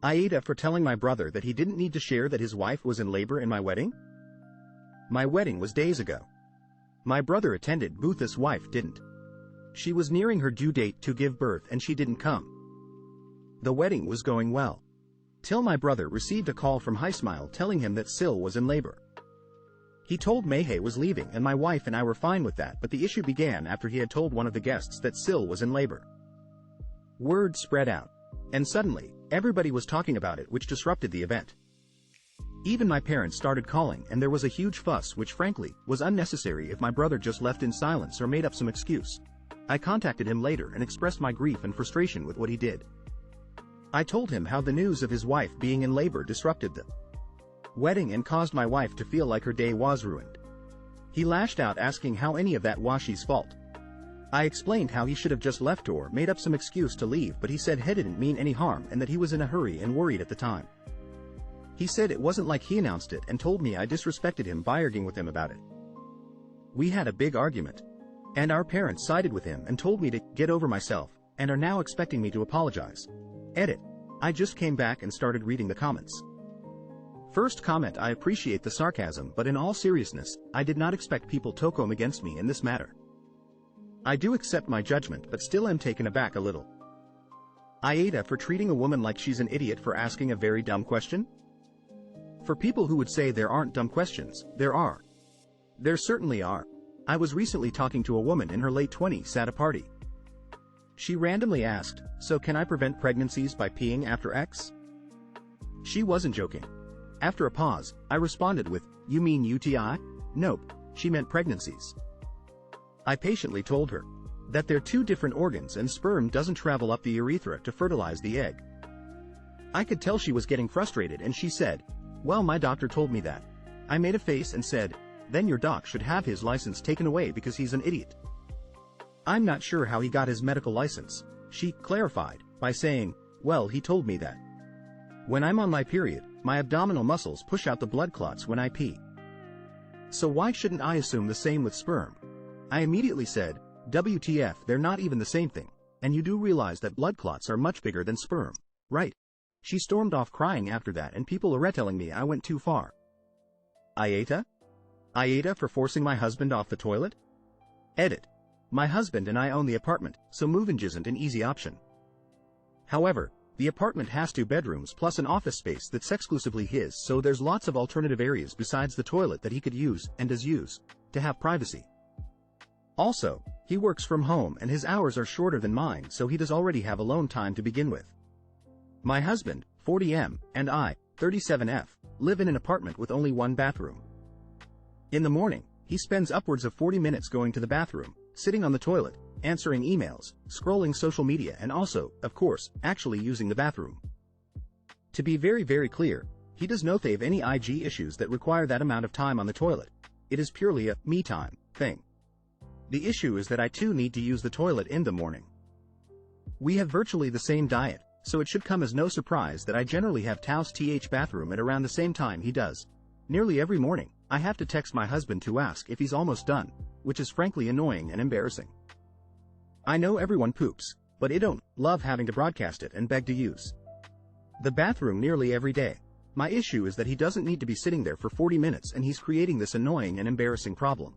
AITA for telling my brother that he didn't need to share that his wife was in labor in my wedding? My wedding was days ago. My brother attended, but his wife didn't. She was nearing her due date to give birth and she didn't come. The wedding was going well. Till my brother received a call from Highsmile telling him that Sil was in labor. He told Mayhay was leaving and my wife and I were fine with that, but the issue began after he had told one of the guests that Sil was in labor. Word spread out. And suddenly, everybody was talking about it, which disrupted the event. Even my parents started calling and there was a huge fuss, which frankly, was unnecessary if my brother just left in silence or made up some excuse. I contacted him later and expressed my grief and frustration with what he did. I told him how the news of his wife being in labor disrupted the wedding and caused my wife to feel like her day was ruined. He lashed out asking how any of that was she's fault. I explained how he should have just left or made up some excuse to leave, but he said he didn't mean any harm and that he was in a hurry and worried at the time. He said it wasn't like he announced it and told me I disrespected him by arguing with him about it. We had a big argument. And our parents sided with him and told me to get over myself and are now expecting me to apologize. Edit. I just came back and started reading the comments. First comment: I appreciate the sarcasm, but in all seriousness, I did not expect people to come against me in this matter. I do accept my judgment but still am taken aback a little. AITA for treating a woman like she's an idiot for asking a very dumb question? For people who would say there aren't dumb questions, there are. There certainly are. I was recently talking to a woman in her late 20s at a party. She randomly asked, "So can I prevent pregnancies by peeing after X?" She wasn't joking. After a pause, I responded with, "You mean UTI?" Nope, she meant pregnancies. I patiently told her that they're two different organs and sperm doesn't travel up the urethra to fertilize the egg. I could tell she was getting frustrated and she said, "Well, my doctor told me that." I made a face and said, "Then your doc should have his license taken away because he's an idiot." I'm not sure how he got his medical license. She clarified by saying, "Well, he told me that when I'm on my period, my abdominal muscles push out the blood clots when I pee. So why shouldn't I assume the same with sperm?" I immediately said, "WTF, they're not even the same thing, and you do realize that blood clots are much bigger than sperm, right?" She stormed off crying after that and people are telling me I went too far. AITA? AITA for forcing my husband off the toilet? Edit. My husband and I own the apartment, so moving isn't an easy option. However, the apartment has 2 bedrooms plus an office space that's exclusively his, so there's lots of alternative areas besides the toilet that he could use, and does use, to have privacy. Also, he works from home and his hours are shorter than mine, so he does already have alone time to begin with. My husband, 40M, and I, 37F, live in an apartment with only 1 bathroom. In the morning, he spends upwards of 40 minutes going to the bathroom, sitting on the toilet, answering emails, scrolling social media and also, of course, actually using the bathroom. To be very clear, he does not have any IG issues that require that amount of time on the toilet. It is purely a me time thing. The issue is that I too need to use the toilet in the morning. We have virtually the same diet, so it should come as no surprise that I generally have th bathroom at around the same time he does. Nearly every morning, I have to text my husband to ask if he's almost done, which is frankly annoying and embarrassing. I know everyone poops, but I don't love having to broadcast it and beg to use the bathroom nearly every day. My issue is that he doesn't need to be sitting there for 40 minutes and he's creating this annoying and embarrassing problem.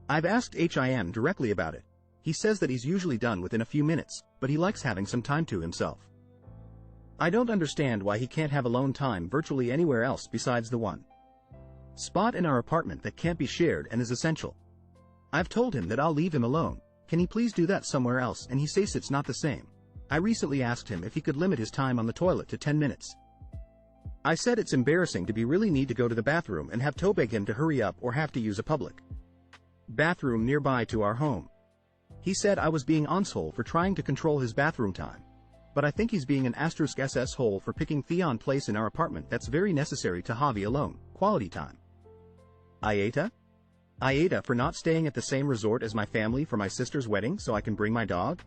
I've asked him directly about it. He says that he's usually done within a few minutes, but he likes having some time to himself. I don't understand why he can't have alone time virtually anywhere else besides the one spot in our apartment that can't be shared and is essential. I've told him that I'll leave him alone. Can he please do that somewhere else? And he says it's not the same. I recently asked him if he could limit his time on the toilet to 10 minutes. I said it's embarrassing to be really need to go to the bathroom and have to beg him to hurry up or have to use a public bathroom nearby to our home. He said I was being asshole for trying to control his bathroom time. But I think he's being an *SS hole for picking Theon place in our apartment that's very necessary to Javi alone, quality time. AITA? AITA for not staying at the same resort as my family for my sister's wedding so I can bring my dog?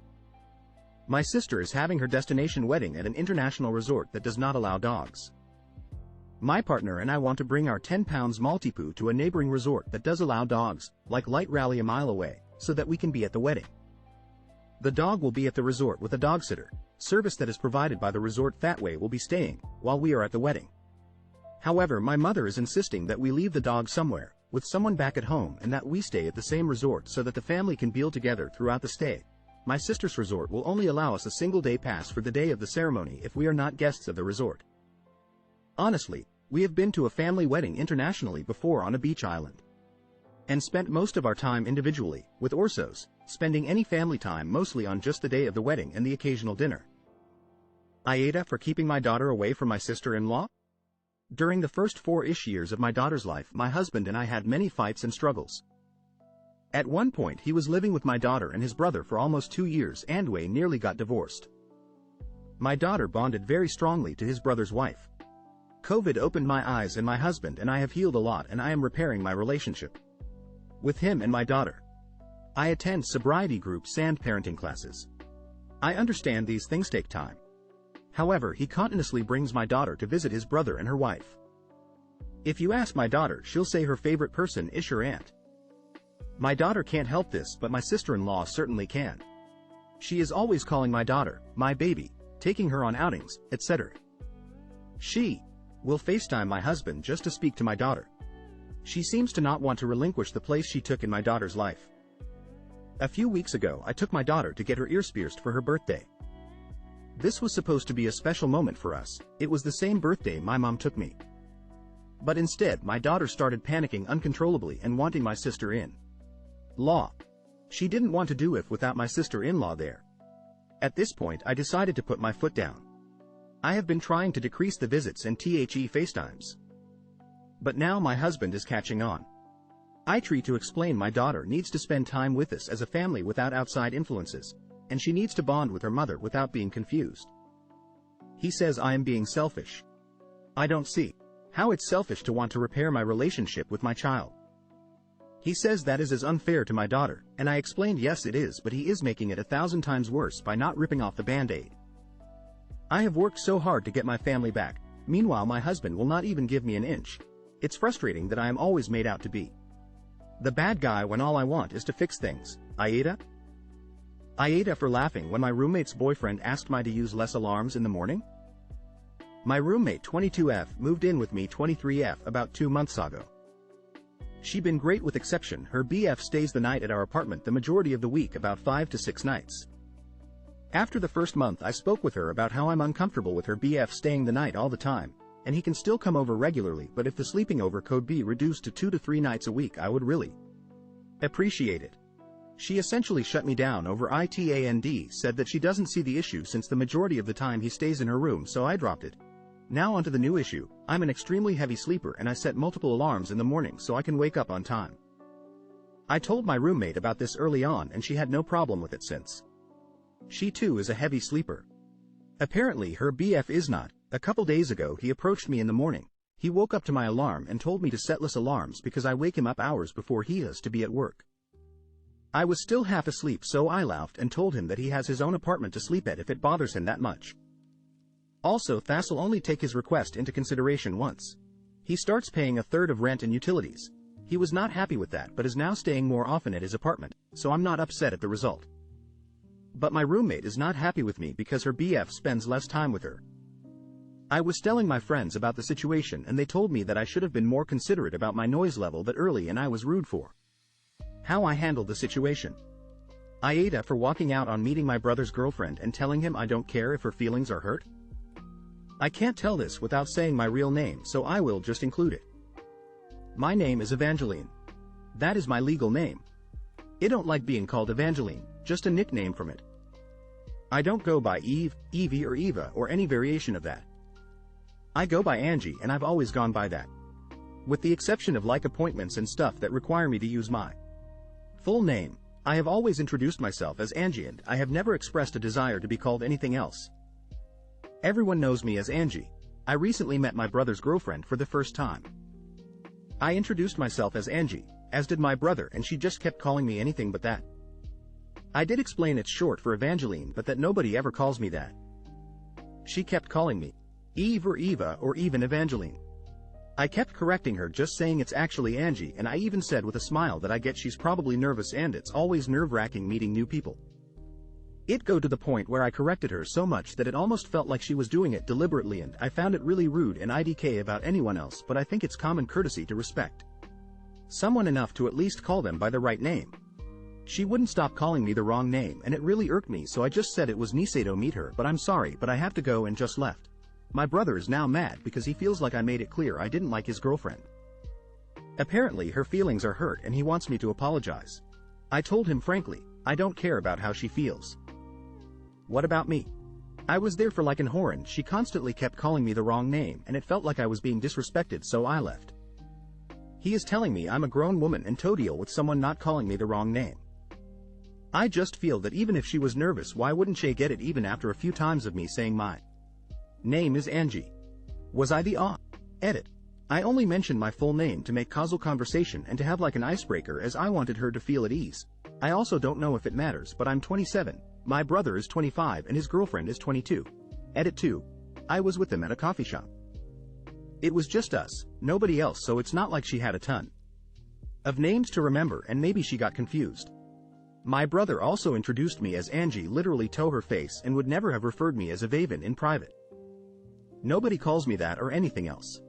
My sister is having her destination wedding at an international resort that does not allow dogs. My partner and I want to bring our 10 pounds Maltipoo to a neighboring resort that does allow dogs, like Light Rally a mile away, so that we can be at the wedding. The dog will be at the resort with a dog sitter, service that is provided by the resort that way will be staying while we are at the wedding. However, my mother is insisting that we leave the dog somewhere, with someone back at home, and that we stay at the same resort so that the family can be together throughout the stay. My sister's resort will only allow us a single day pass for the day of the ceremony if we are not guests of the resort. Honestly, we have been to a family wedding internationally before on a beach island, and spent most of our time individually, with Orsos, spending any family time mostly on just the day of the wedding and the occasional dinner. AITA for keeping my daughter away from my sister-in-law? During the first 4-ish years of my daughter's life, my husband and I had many fights and struggles. At one point he was living with my daughter and his brother for almost 2 years, and we nearly got divorced. My daughter bonded very strongly to his brother's wife. COVID opened my eyes, and my husband and I have healed a lot, and I am repairing my relationship with him and my daughter. I attend sobriety groups and parenting classes. I understand these things take time. However, he continuously brings my daughter to visit his brother and her wife. If you ask my daughter, she'll say her favorite person is her aunt. My daughter can't help this, but my sister-in-law certainly can. She is always calling my daughter my baby, taking her on outings, etc. She will FaceTime my husband just to speak to my daughter. She seems to not want to relinquish the place she took in my daughter's life. A few weeks ago, I took my daughter to get her ears pierced for her birthday. This was supposed to be a special moment for us. It was the same birthday my mom took me. But instead, my daughter started panicking uncontrollably and wanting my sister-in-law. She didn't want to do it without my sister-in-law there. At this point, I decided to put my foot down. I have been trying to decrease the visits and FaceTimes. But now my husband is catching on. I try to explain my daughter needs to spend time with us as a family without outside influences, and she needs to bond with her mother without being confused. He says I am being selfish. I don't see how it's selfish to want to repair my relationship with my child. He says that is as unfair to my daughter, and I explained yes it is, but he is making it 1,000 times worse by not ripping off the band-aid. I have worked so hard to get my family back. Meanwhile, my husband will not even give me an inch. It's frustrating that I am always made out to be the bad guy when all I want is to fix things. AITA? AITA for laughing when my roommate's boyfriend asked me to use less alarms in the morning. My roommate 22F moved in with me 23F about 2 months ago. She been great with exception. Her BF stays the night at our apartment the majority of the week, about 5 to 6 nights. After the first month I spoke with her about how I'm uncomfortable with her BF staying the night all the time, and he can still come over regularly, but if the sleeping over could be reduced to 2 to 3 nights a week I would really appreciate it. She essentially shut me down over it and said that she doesn't see the issue since the majority of the time he stays in her room, so I dropped it. Now onto the new issue. I'm an extremely heavy sleeper and I set multiple alarms in the morning so I can wake up on time. I told my roommate about this early on and she had no problem with it since she too is a heavy sleeper. Apparently her BF is not. A couple days ago he approached me in the morning. He woke up to my alarm and told me to set less alarms because I wake him up hours before he has to be at work. I was still half asleep, so I laughed and told him that he has his own apartment to sleep at if it bothers him that much. Also, Thass'll only take his request into consideration once he starts paying 1/3 of rent and utilities. He was not happy with that but is now staying more often at his apartment, so I'm not upset at the result. But my roommate is not happy with me because her BF spends less time with her. I was telling my friends about the situation and they told me that I should have been more considerate about my noise level that early, and I was rude for how I handled the situation. AITA for walking out on meeting my brother's girlfriend and telling him I don't care if her feelings are hurt. I can't tell this without saying my real name, so I will just include it. My name is Evangeline. That is my legal name. I don't like being called Evangeline, just a nickname from it. I don't go by Eve, Evie or Eva or any variation of that. I go by Angie and I've always gone by that. With the exception of like appointments and stuff that require me to use my full name, I have always introduced myself as Angie and I have never expressed a desire to be called anything else. Everyone knows me as Angie. I recently met my brother's girlfriend for the first time. I introduced myself as Angie, as did my brother, and she just kept calling me anything but that. I did explain it's short for Evangeline but that nobody ever calls me that. She kept calling me Eve or Eva or even Evangeline. I kept correcting her, just saying it's actually Angie, and I even said with a smile that I get she's probably nervous and it's always nerve-wracking meeting new people. It got to the point where I corrected her so much that it almost felt like she was doing it deliberately, and I found it really rude and IDK about anyone else, but I think it's common courtesy to respect someone enough to at least call them by the right name. She wouldn't stop calling me the wrong name, and it really irked me, so I just said it was Niseto, meet her, but I'm sorry, but I have to go, and just left. My brother is now mad because he feels like I made it clear I didn't like his girlfriend. Apparently her feelings are hurt and he wants me to apologize. I told him frankly, I don't care about how she feels. What about me? I was there for like an hour and she constantly kept calling me the wrong name, and it felt like I was being disrespected, so I left. He is telling me I'm a grown woman and to deal with someone not calling me the wrong name. I just feel that even if she was nervous, why wouldn't she get it even after a few times of me saying my name is Angie? Was I the edit? I only mentioned my full name to make casual conversation and to have like an icebreaker, as I wanted her to feel at ease. I also don't know if it matters, but I'm 27, my brother is 25 and his girlfriend is 22. Edit 2. I was with them at a coffee shop. It was just us, nobody else, so it's not like she had a ton of names to remember, and maybe she got confused. My brother also introduced me as Angie, literally to her face, and would never have referred me as Avaven in private. Nobody calls me that or anything else.